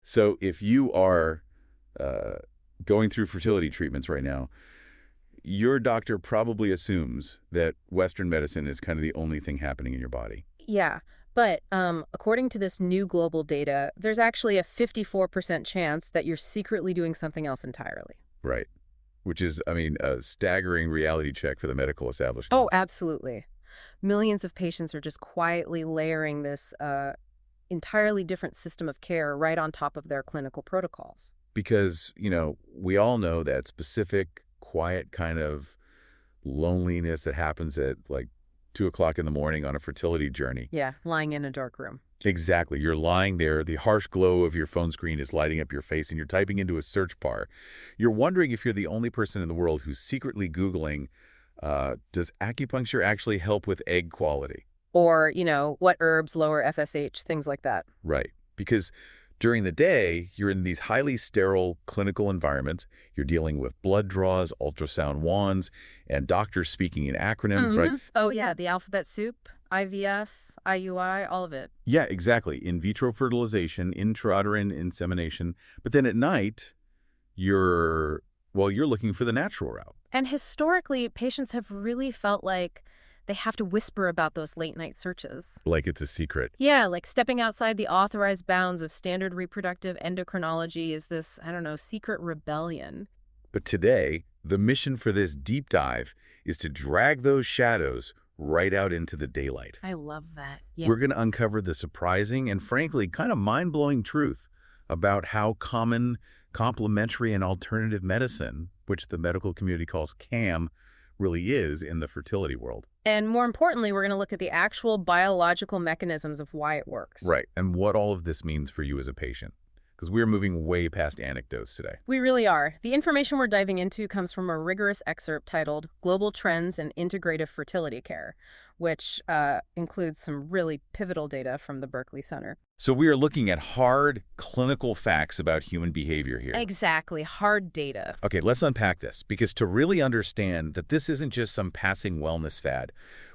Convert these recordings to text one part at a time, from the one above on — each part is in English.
So if you are uh, going through fertility treatments right now, your doctor probably assumes that Western medicine is kind of the only thing happening in your body. Yeah, but according to this new global data, there's actually a 54% chance that you're secretly doing something else entirely. Right. Which is, I mean, a staggering reality check for the medical Oh, establishment. absolutely. Millions of patients are just quietly layering this entirely different system of care right on top of their clinical protocols. Because, we all know that specific, quiet kind of loneliness that happens at like 2 o'clock in the morning on a fertility journey. Yeah, lying in a dark room. Exactly. You're lying there. The harsh glow of your phone screen is lighting up your face, and you're typing into a search bar. You're wondering if you're the only person in the world who's secretly Googling, does acupuncture actually help with egg quality? Or, what herbs lower FSH, things like that. Right. Because during the day, you're in these highly sterile clinical environments. You're dealing with blood draws, ultrasound wands, and doctors speaking in acronyms, right? Oh, yeah, the alphabet soup, IVF, IUI, all of it. Yeah, exactly. In vitro fertilization, intrauterine insemination. But then at night, you're looking for the natural route. And historically, patients have really felt like they have to whisper about those late night searches. Like it's a secret. Yeah, like stepping outside the authorized bounds of standard reproductive endocrinology is this, I don't know, secret rebellion. But today, the mission for this deep dive is to drag those shadows right out into the daylight. I love that. Yeah. We're going to uncover the surprising and frankly kind of mind-blowing truth about how common complementary and alternative medicine, which the medical community calls CAM, really is in the fertility world. And more importantly, we're going to look at the actual biological mechanisms of why it works. Right. And what all of this means for you as a patient. Because we're moving way past anecdotes today. We really are. The information we're diving into comes from a rigorous excerpt titled Global Trends in Integrative Fertility Care, which includes some really pivotal data from the Berkeley Center. So we are looking at hard clinical facts about human behavior here. Exactly. Hard data. Okay, let's unpack this, because to really understand that this isn't just some passing wellness fad,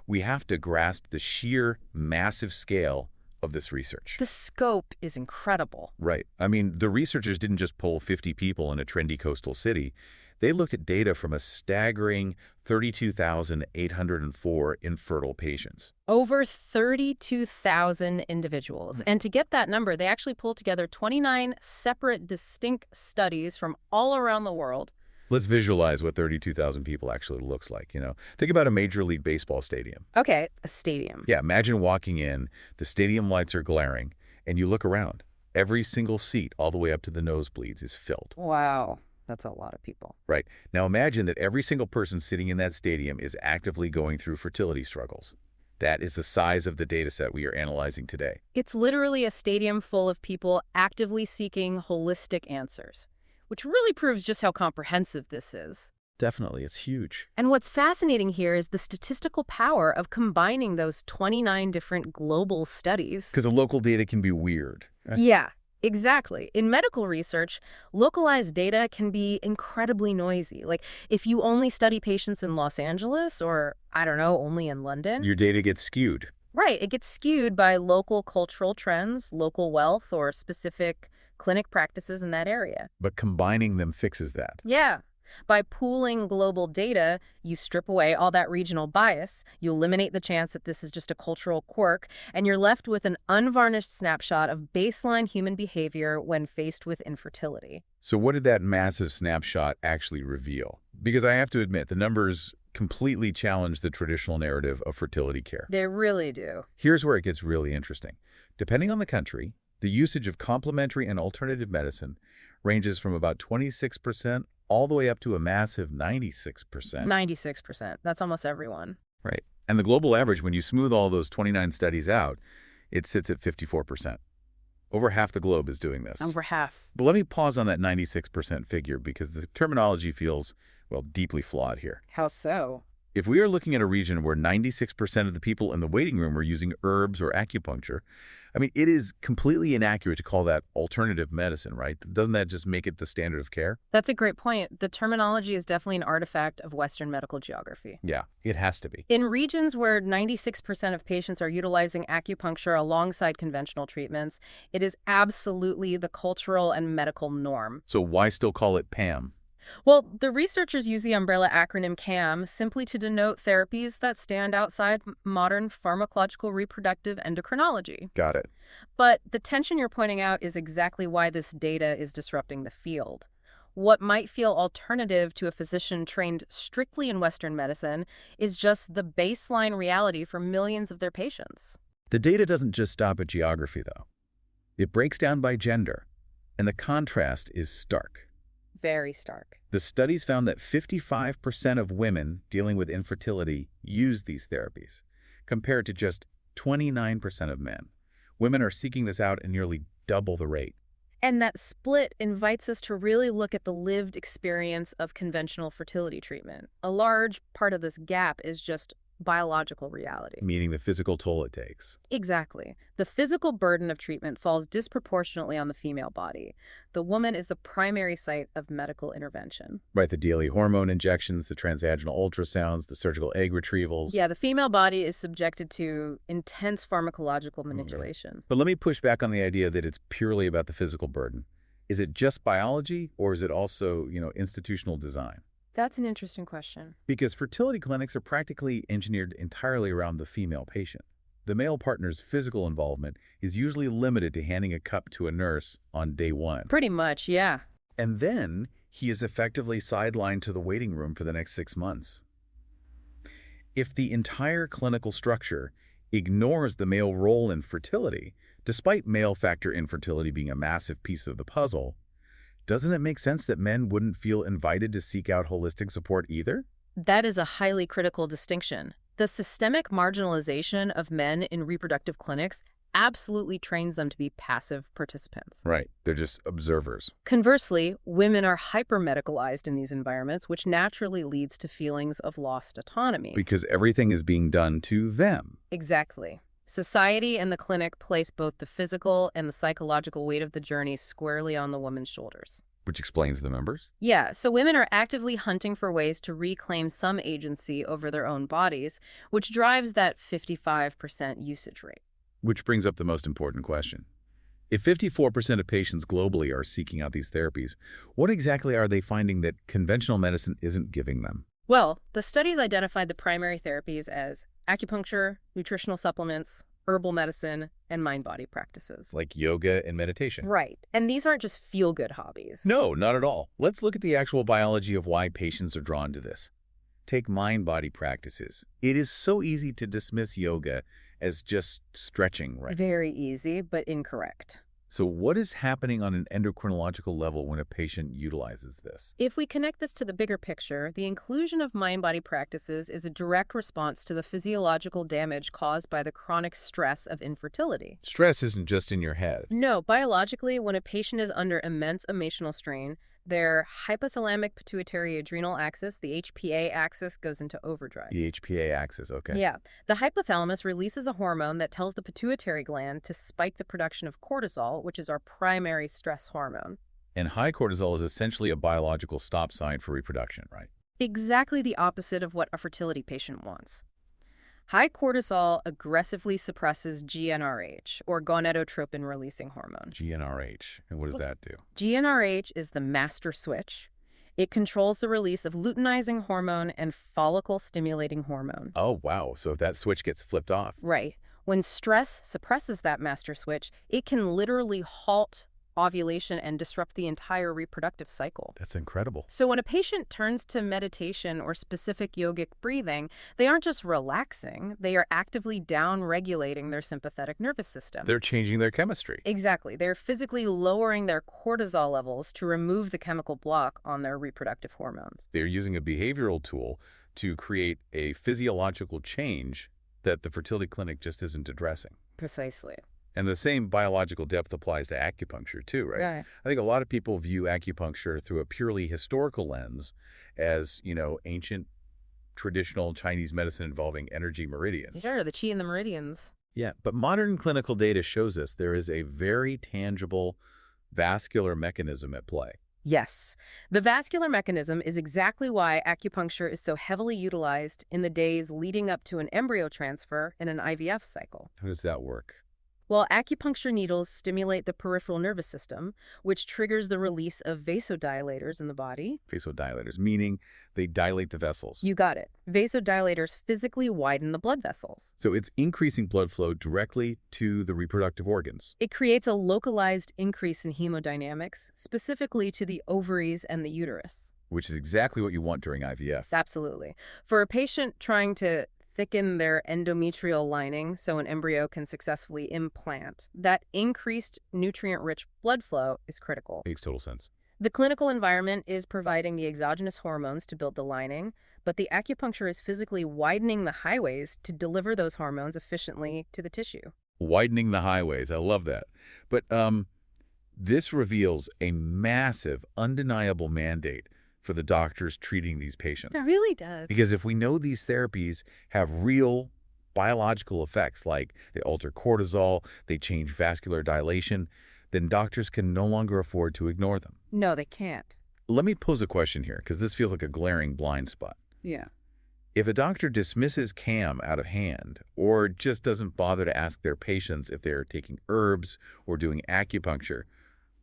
we have to grasp the sheer massive scale of this research. The scope is incredible. Right. I mean, the researchers didn't just poll 50 people in a trendy coastal city. They looked at data from a staggering 32,804 infertile patients. Over 32,000 individuals. And to get that number, they actually pulled together 29 separate, distinct studies from all around the world. Let's visualize what 32,000 people actually looks like, Think about a Major League Baseball stadium. Okay, a stadium. Yeah, imagine walking in, the stadium lights are glaring, and you look around. Every single seat, all the way up to the nosebleeds, is filled. Wow, that's a lot of people. Right. Now imagine that every single person sitting in that stadium is actively going through fertility struggles. That is the size of the data set we are analyzing today. It's literally a stadium full of people actively seeking holistic answers, which really proves just how comprehensive this is. Definitely, it's huge. And what's fascinating here is the statistical power of combining those 29 different global studies. Because the local data can be weird. Yeah, exactly. In medical research, localized data can be incredibly noisy. Like, if you only study patients in Los Angeles or, I don't know, only in London. Your data gets skewed. Right, it gets skewed by local cultural trends, local wealth, or specific clinic practices in that area. But combining them fixes that. Yeah. By pooling global data, you strip away all that regional bias, you eliminate the chance that this is just a cultural quirk, and you're left with an unvarnished snapshot of baseline human behavior when faced with infertility. So what did that massive snapshot actually reveal? Because I have to admit, the numbers completely challenge the traditional narrative of fertility care. They really do. Here's where it gets really interesting. Depending on the country, the usage of complementary and alternative medicine ranges from about 26% all the way up to a massive 96%. 96%. That's almost everyone. Right. And the global average, when you smooth all those 29 studies out, it sits at 54%. Over half the globe is doing this. Over half. But let me pause on that 96% figure because the terminology feels, well, deeply flawed here. How so? If we are looking at a region where 96% of the people in the waiting room are using herbs or acupuncture, I mean, it is completely inaccurate to call that alternative medicine, right? Doesn't that just make it the standard of care? That's a great point. The terminology is definitely an artifact of Western medical geography. Yeah, it has to be. In regions where 96% of patients are utilizing acupuncture alongside conventional treatments, it is absolutely the cultural and medical norm. So why still call it PAM? Well, the researchers use the umbrella acronym CAM simply to denote therapies that stand outside modern pharmacological reproductive endocrinology. Got it. But the tension you're pointing out is exactly why this data is disrupting the field. What might feel alternative to a physician trained strictly in Western medicine is just the baseline reality for millions of their patients. The data doesn't just stop at geography, though. It breaks down by gender, and the contrast is stark. Very stark. The studies found that 55% of women dealing with infertility use these therapies, compared to just 29% of men. Women are seeking this out at nearly double the rate. And that split invites us to really look at the lived experience of conventional fertility treatment. A large part of this gap is just biological reality. Meaning the physical toll it takes. Exactly. The physical burden of treatment falls disproportionately on the female body. The woman is the primary site of medical intervention. Right, the daily hormone injections, the transvaginal ultrasounds, the surgical egg retrievals. Yeah, the female body is subjected to intense pharmacological manipulation. But let me push back on the idea that it's purely about the physical burden. Is it just biology, or is it also, institutional design? That's an interesting question. Because fertility clinics are practically engineered entirely around the female patient. The male partner's physical involvement is usually limited to handing a cup to a nurse on day one. Pretty much, yeah. And then he is effectively sidelined to the waiting room for the next 6 months. If the entire clinical structure ignores the male role in fertility, despite male factor infertility being a massive piece of the puzzle, doesn't it make sense that men wouldn't feel invited to seek out holistic support either? That is a highly critical distinction. The systemic marginalization of men in reproductive clinics absolutely trains them to be passive participants. Right. They're just observers. Conversely, women are hyper-medicalized in these environments, which naturally leads to feelings of lost autonomy. Because everything is being done to them. Exactly. Society and the clinic place both the physical and the psychological weight of the journey squarely on the woman's shoulders. Which explains the numbers. Yeah, so women are actively hunting for ways to reclaim some agency over their own bodies, which drives that 55% usage rate. Which brings up the most important question. If 54% of patients globally are seeking out these therapies, what exactly are they finding that conventional medicine isn't giving them? Well, the studies identified the primary therapies as acupuncture, nutritional supplements, herbal medicine, and mind-body practices. Like yoga and meditation. Right. And these aren't just feel-good hobbies. No, not at all. Let's look at the actual biology of why patients are drawn to this. Take mind-body practices. It is so easy to dismiss yoga as just stretching, right? Very easy, but incorrect. So what is happening on an endocrinological level when a patient utilizes this? If we connect this to the bigger picture, the inclusion of mind-body practices is a direct response to the physiological damage caused by the chronic stress of infertility. Stress isn't just in your head. No, biologically, when a patient is under immense emotional strain, their hypothalamic pituitary adrenal axis, the HPA axis, goes into overdrive. The HPA axis, okay. Yeah. The hypothalamus releases a hormone that tells the pituitary gland to spike the production of cortisol, which is our primary stress hormone. And high cortisol is essentially a biological stop sign for reproduction, right? Exactly the opposite of what a fertility patient wants. High cortisol aggressively suppresses GnRH, or gonadotropin-releasing hormone. GnRH. And what does that do? GnRH is the master switch. It controls the release of luteinizing hormone and follicle-stimulating hormone. Oh, wow. So if that switch gets flipped off. Right. When stress suppresses that master switch, it can literally halt ovulation and disrupt the entire reproductive cycle. That's incredible. So when a patient turns to meditation or specific yogic breathing, they aren't just relaxing, they are actively down-regulating their sympathetic nervous system. They're changing their chemistry. Exactly. They're physically lowering their cortisol levels to remove the chemical block on their reproductive hormones. They're using a behavioral tool to create a physiological change that the fertility clinic just isn't addressing. Precisely. And the same biological depth applies to acupuncture too, right? Right. I think a lot of people view acupuncture through a purely historical lens as, ancient traditional Chinese medicine involving energy meridians. Sure, the chi and the meridians. Yeah, but modern clinical data shows us there is a very tangible vascular mechanism at play. Yes. The vascular mechanism is exactly why acupuncture is so heavily utilized in the days leading up to an embryo transfer in an IVF cycle. How does that work? Well, acupuncture needles stimulate the peripheral nervous system, which triggers the release of vasodilators in the body. Vasodilators, meaning they dilate the vessels. You got it. Vasodilators physically widen the blood vessels. So it's increasing blood flow directly to the reproductive organs. It creates a localized increase in hemodynamics, specifically to the ovaries and the uterus. Which is exactly what you want during IVF. Absolutely. For a patient trying to thicken their endometrial lining so an embryo can successfully implant, that increased nutrient-rich blood flow is critical. Makes total sense. The clinical environment is providing the exogenous hormones to build the lining, but the acupuncture is physically widening the highways to deliver those hormones efficiently to the tissue. Widening the highways. I love that. But this reveals a massive, undeniable mandate for the doctors treating these patients. It really does. Because if we know these therapies have real biological effects, like they alter cortisol, they change vascular dilation, then doctors can no longer afford to ignore them. No, they can't. Let me pose a question here, because this feels like a glaring blind spot. Yeah. If a doctor dismisses CAM out of hand, or just doesn't bother to ask their patients if they're taking herbs or doing acupuncture,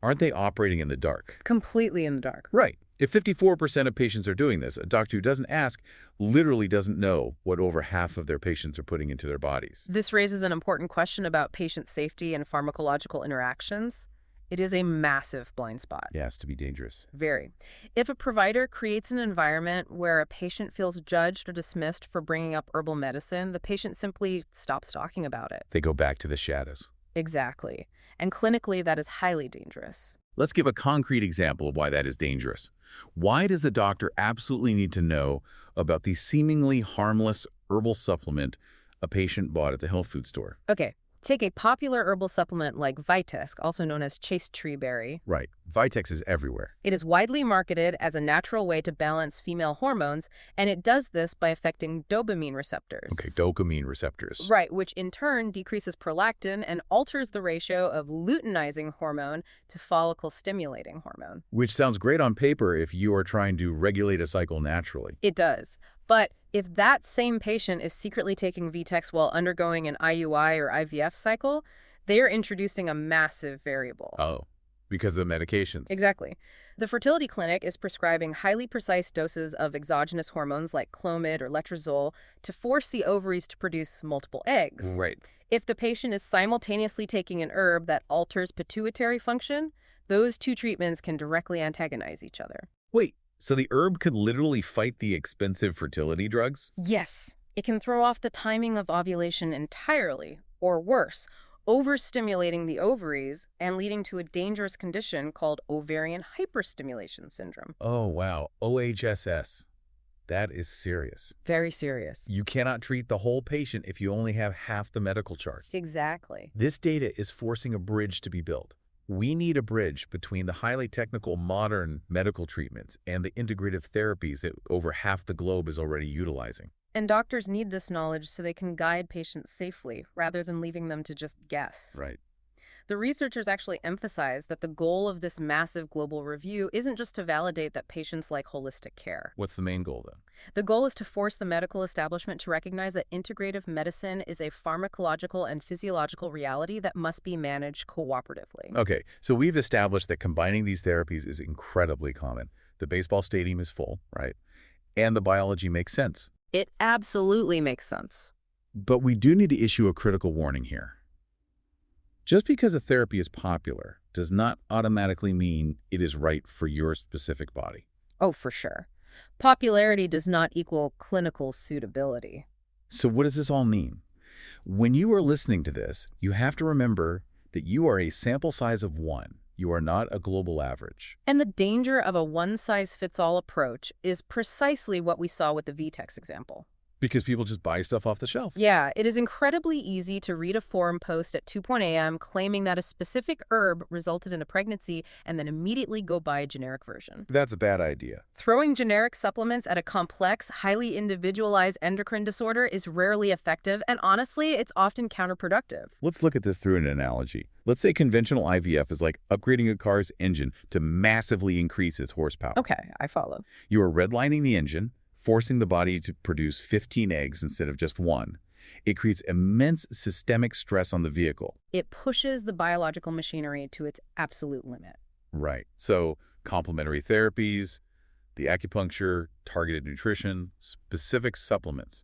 aren't they operating in the dark? Completely in the dark. Right. If 54% of patients are doing this, a doctor who doesn't ask literally doesn't know what over half of their patients are putting into their bodies. This raises an important question about patient safety and pharmacological interactions. It is a massive blind spot. Yeah, it's to be dangerous. Very. If a provider creates an environment where a patient feels judged or dismissed for bringing up herbal medicine, the patient simply stops talking about it. They go back to the shadows. Exactly. And clinically, that is highly dangerous. Let's give a concrete example of why that is dangerous. Why does the doctor absolutely need to know about the seemingly harmless herbal supplement a patient bought at the health food store? Okay. Take a popular herbal supplement like Vitex, also known as chaste tree berry. Right. Vitex is everywhere. It is widely marketed as a natural way to balance female hormones, and it does this by affecting dopamine receptors. Okay, dopamine receptors. Right, which in turn decreases prolactin and alters the ratio of luteinizing hormone to follicle-stimulating hormone. Which sounds great on paper if you are trying to regulate a cycle naturally. It does. But if that same patient is secretly taking Vitex while undergoing an IUI or IVF cycle, they are introducing a massive variable. Oh, because of the medications. Exactly. The fertility clinic is prescribing highly precise doses of exogenous hormones like Clomid or letrozole to force the ovaries to produce multiple eggs. Right. If the patient is simultaneously taking an herb that alters pituitary function, those two treatments can directly antagonize each other. Wait, so the herb could literally fight the expensive fertility drugs? Yes. It can throw off the timing of ovulation entirely, or worse, overstimulating the ovaries and leading to a dangerous condition called ovarian hyperstimulation syndrome. Oh, wow. OHSS. That is serious. Very serious. You cannot treat the whole patient if you only have half the medical chart. Exactly. This data is forcing a bridge to be built. We need a bridge between the highly technical modern medical treatments and the integrative therapies that over half the globe is already utilizing. And doctors need this knowledge so they can guide patients safely rather than leaving them to just guess. Right. The researchers actually emphasize that the goal of this massive global review isn't just to validate that patients like holistic care. What's the main goal, then? The goal is to force the medical establishment to recognize that integrative medicine is a pharmacological and physiological reality that must be managed cooperatively. Okay, so we've established that combining these therapies is incredibly common. The baseball stadium is full, right? And the biology makes sense. It absolutely makes sense. But we do need to issue a critical warning here. Just because a therapy is popular does not automatically mean it is right for your specific body. Oh, for sure. Popularity does not equal clinical suitability. So what does this all mean? When you are listening to this, you have to remember that you are a sample size of one. You are not a global average. And the danger of a one-size-fits-all approach is precisely what we saw with the Vitex example. Because people just buy stuff off the shelf. Yeah, it is incredibly easy to read a forum post at 2 a.m. claiming that a specific herb resulted in a pregnancy and then immediately go buy a generic version. That's a bad idea. Throwing generic supplements at a complex, highly individualized endocrine disorder is rarely effective, and honestly, it's often counterproductive. Let's look at this through an analogy. Let's say conventional IVF is like upgrading a car's engine to massively increase its horsepower. Okay, I follow. You are redlining the engine, forcing the body to produce 15 eggs instead of just one. It creates immense systemic stress on the vehicle. It pushes the biological machinery to its absolute limit. Right. So complementary therapies, the acupuncture, targeted nutrition, specific supplements.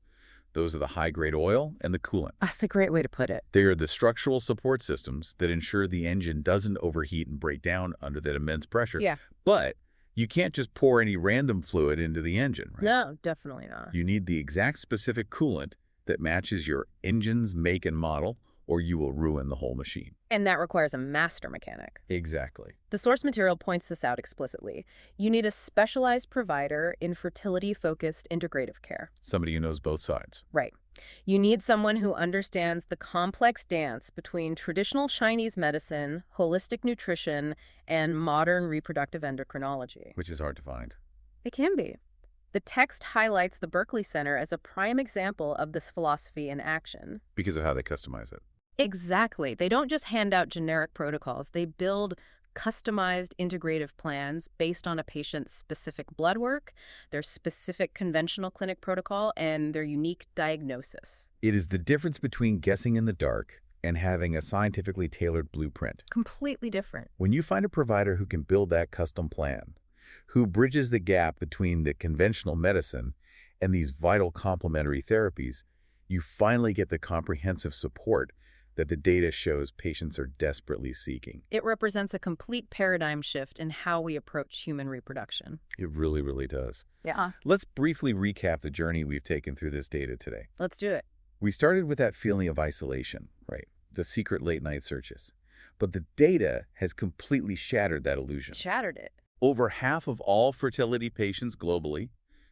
Those are the high-grade oil and the coolant. That's a great way to put it. They are the structural support systems that ensure the engine doesn't overheat and break down under that immense pressure. Yeah. But you can't just pour any random fluid into the engine, right? No, definitely not. You need the exact specific coolant that matches your engine's make and model, or you will ruin the whole machine. And that requires a master mechanic. Exactly. The source material points this out explicitly. You need a specialized provider in fertility-focused integrative care. Somebody who knows both sides. Right. You need someone who understands the complex dance between traditional Chinese medicine, holistic nutrition, and modern reproductive endocrinology. Which is hard to find. It can be. The text highlights the Berkeley Center as a prime example of this philosophy in action. Because of how they customize it. Exactly. They don't just hand out generic protocols. They build customized integrative plans based on a patient's specific blood work, their specific conventional clinic protocol, and their unique diagnosis. It is the difference between guessing in the dark and having a scientifically tailored blueprint. Completely different. When you find a provider who can build that custom plan, who bridges the gap between the conventional medicine and these vital complementary therapies, you finally get the comprehensive support that the data shows patients are desperately seeking. It represents a complete paradigm shift in how we approach human reproduction. It really, really does. Yeah. Let's briefly recap the journey we've taken through this data today. Let's do it. We started with that feeling of isolation, right? The secret late-night searches. But the data has completely shattered that illusion. Shattered it. Over half of all fertility patients globally,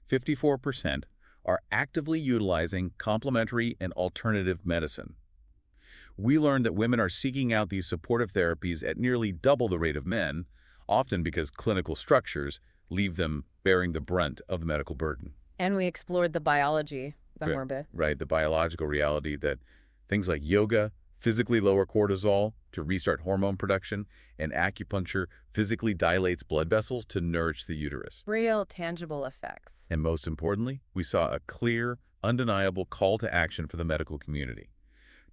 54%, are actively utilizing complementary and alternative medicine. We learned that women are seeking out these supportive therapies at nearly double the rate of men, often because clinical structures leave them bearing the brunt of the medical burden. And we explored the biology, the Right. morbid. Right, the biological reality that things like yoga physically lower cortisol to restart hormone production, and acupuncture physically dilates blood vessels to nourish the uterus. Real, tangible effects. And most importantly, we saw a clear, undeniable call to action for the medical community.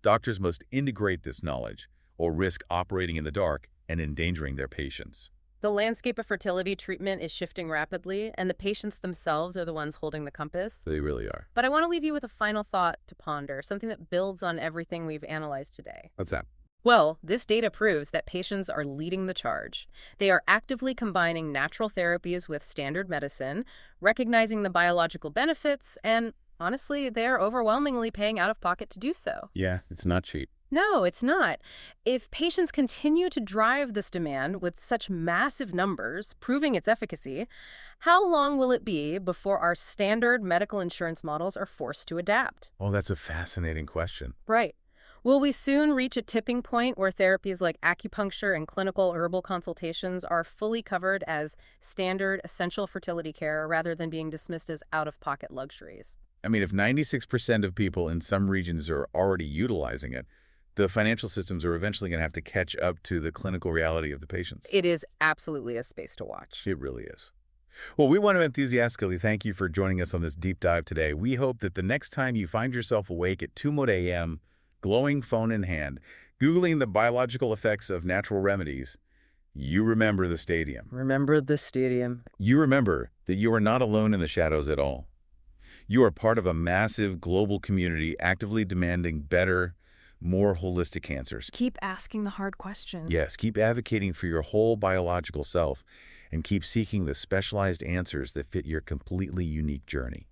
Doctors must integrate this knowledge or risk operating in the dark and endangering their patients. The landscape of fertility treatment is shifting rapidly, and the patients themselves are the ones holding the compass. They really are. But I want to leave you with a final thought to ponder, something that builds on everything we've analyzed today. What's that? Well, this data proves that patients are leading the charge. They are actively combining natural therapies with standard medicine, recognizing the biological benefits, and honestly, they are overwhelmingly paying out of pocket to do so. Yeah, it's not cheap. No, it's not. If patients continue to drive this demand with such massive numbers, proving its efficacy, how long will it be before our standard medical insurance models are forced to adapt? Oh, that's a fascinating question. Right. Will we soon reach a tipping point where therapies like acupuncture and clinical herbal consultations are fully covered as standard essential fertility care rather than being dismissed as out-of-pocket luxuries? I mean, if 96% of people in some regions are already utilizing it, the financial systems are eventually going to have to catch up to the clinical reality of the patients. It is absolutely a space to watch. It really is. Well, we want to enthusiastically thank you for joining us on this deep dive today. We hope that the next time you find yourself awake at 2 a.m., glowing phone in hand, Googling the biological effects of natural remedies, you remember the stadium. Remember the stadium. You remember that you are not alone in the shadows at all. You are part of a massive global community actively demanding better, more holistic answers. Keep asking the hard questions. Yes, keep advocating for your whole biological self and keep seeking the specialized answers that fit your completely unique journey.